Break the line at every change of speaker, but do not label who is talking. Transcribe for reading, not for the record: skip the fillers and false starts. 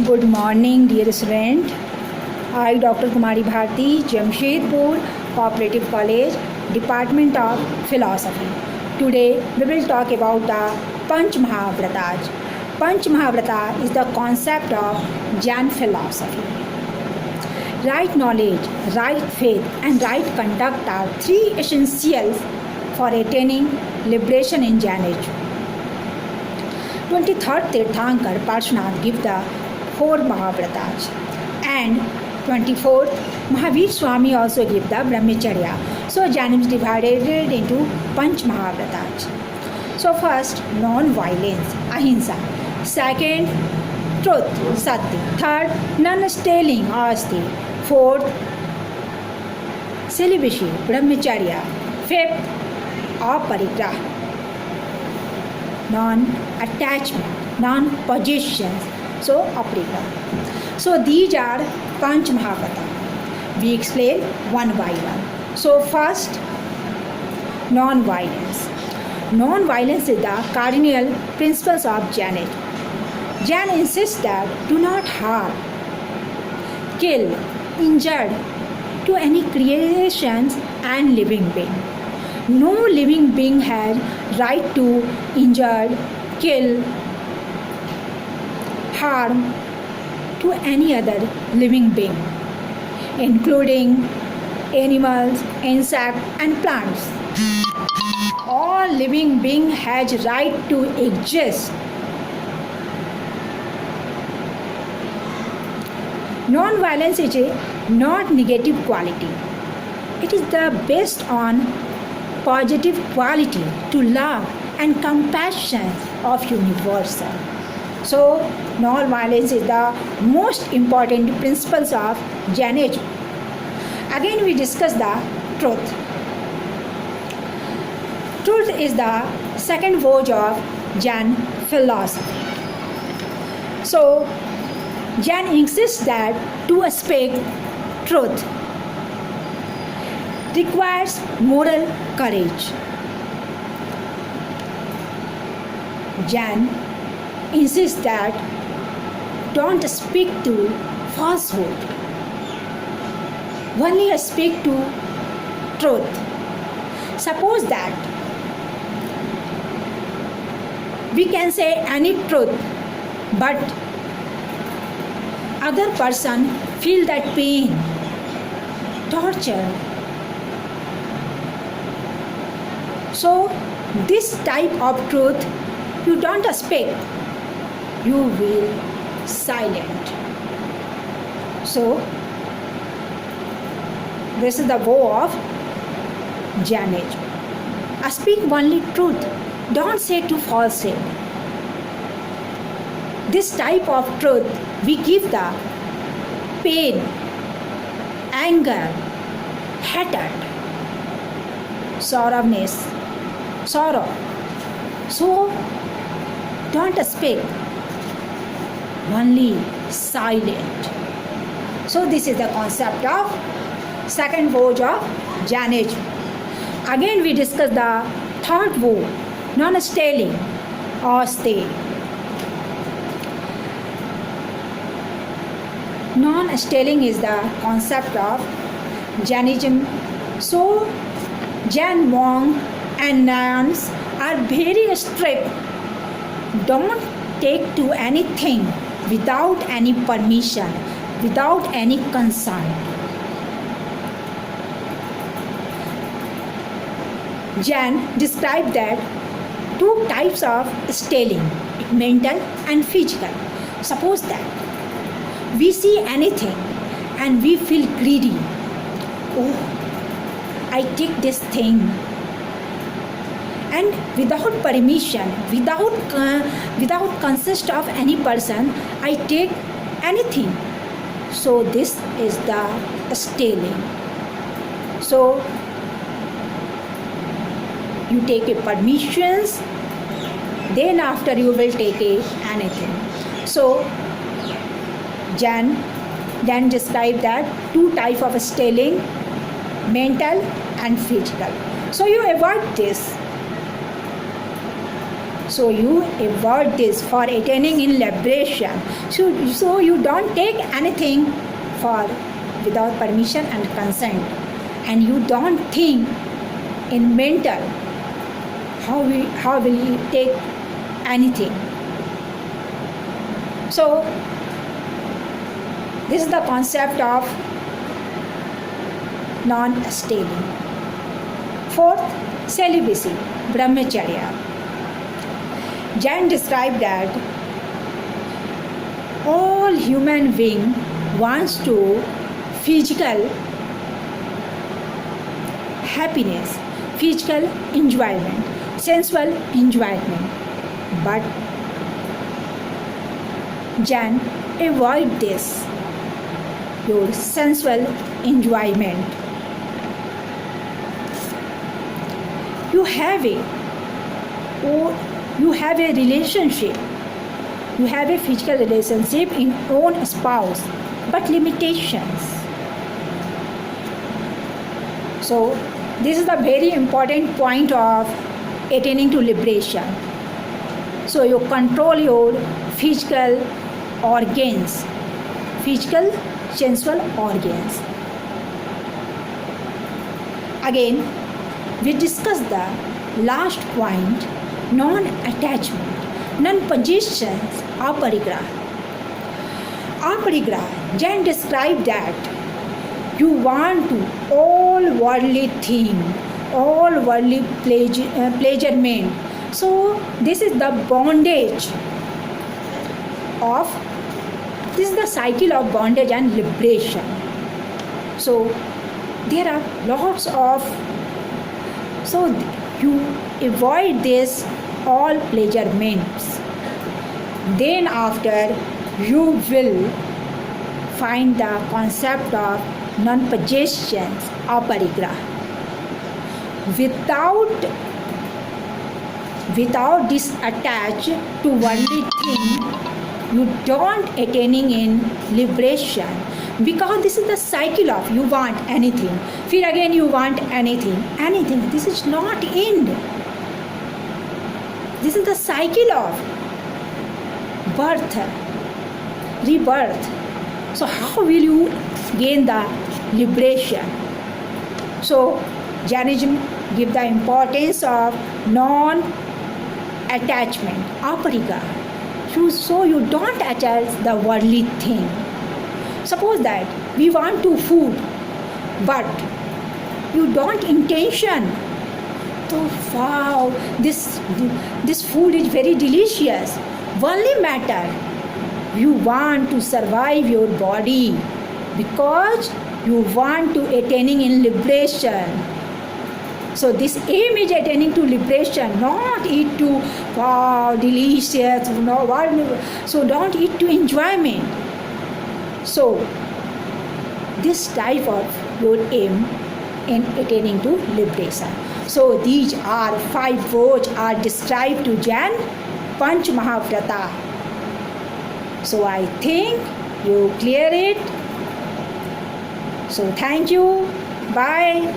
Good morning, dear student. I, Dr. Kumari Bharti, Jamshedpur Cooperative College, Department of Philosophy. Today, we will talk about the Panch Mahavratas. Panch Mahavrata is the concept of Jain philosophy. Right knowledge, right faith, and right conduct are three essentials for attaining liberation in Jainism. 23rd Tirthankar Parshvanath give the four Mahavratas, and 24th Mahavir Swami also give the Brahmacharya. So Jainism is divided into Panch Mahavratas. So first, non-violence, ahimsa. Second, truth, satya. Third, non-stealing, asti. Fourth, celibacy, Brahmacharya. Fifth, aparigraha, non-attachment, non-possessions. So aparigraha. So these are Panch Mahavrata. We explain one by one. So first, non-violence. Non-violence is the cardinal principles of Jainism. Jain insists that do not harm, kill, injure to any creations and living being. No living being has right to injure, kill, harm to any other living being, including animals, insects, and plants. All living being has right to exist. Non-violence is a not negative quality. It is the based on positive quality to love and compassion of universal. So non-violence is the most important principles of Jainism. Again we discuss the truth. Truth is the second vogue of Jain philosophy. So Jain insists that to speak truth requires moral courage. Jain insists that don't speak to falsehood, only speak to truth. Suppose that we can say any truth, but other person feel that pain, torture. So this type of truth you don't speak, you will silent. So this is the vow of Jainism. Speak only truth, don't say to falsehood. This type of truth we give the pain, anger, hatred, sorrow. So don't speak, only silent. So this is the concept of second vogue of Jainism. Again we discuss the third vogue, non-stealing or stay. Non-stealing is the concept of Jainism. So Jain monks and nuns are very strict. Don't take to anything without any permission, without any consent. Jain described that two types of stealing, mental and physical. Suppose that we see anything and we feel greedy. Oh, I take this thing. And without permission, without consent of any person, I take anything. So this is the stealing. So you take a permissions, then after you will take a anything. So Jain then described that two types of stealing, mental and physical. So you avoid this. So you avoid this for attaining in liberation. So you don't take anything for without permission and consent, and you don't think in mental how will you take anything. So this is the concept of non-stealing. Fourth, celibacy, brahmacharya. Jain described that all human being wants to physical happiness, physical enjoyment, sensual enjoyment, but Jain avoid this, your sensual enjoyment. You have a relationship, you have a physical relationship in own spouse, but limitations. So this is the very important point of attaining to liberation. So you control your physical organs, physical sensual organs. Again, we discuss the last point, non-attachment, non-possessions, aparigraha. Aparigraha, Jain described that you want to all worldly thing, all worldly pleasurement. So this is the bondage of, this is the cycle of bondage and liberation. So there are lots of, so you avoid this all pleasurements. Then after you will find the concept of non-possessions, aparigraha. Without this attached to worldly thing, you don't attaining in liberation, because this is the cycle of you want anything, फिर again you want anything. This is not end. This is the cycle of birth, rebirth. So how will you gain the liberation? So Jainism give the importance of non-attachment, aparigraha. So you don't attach the worldly thing. Suppose that we want to food, but you don't intention. So wow, this food is very delicious. Only matter you want to survive your body, because you want to attaining in liberation. So this aim is attaining to liberation, not eat to wow delicious. No, so don't eat to enjoyment. So this type of your aim in attaining to liberation. So these are 5 vows are described to Jain Panch Mahavrata. So I think you clear it. So thank you. Bye.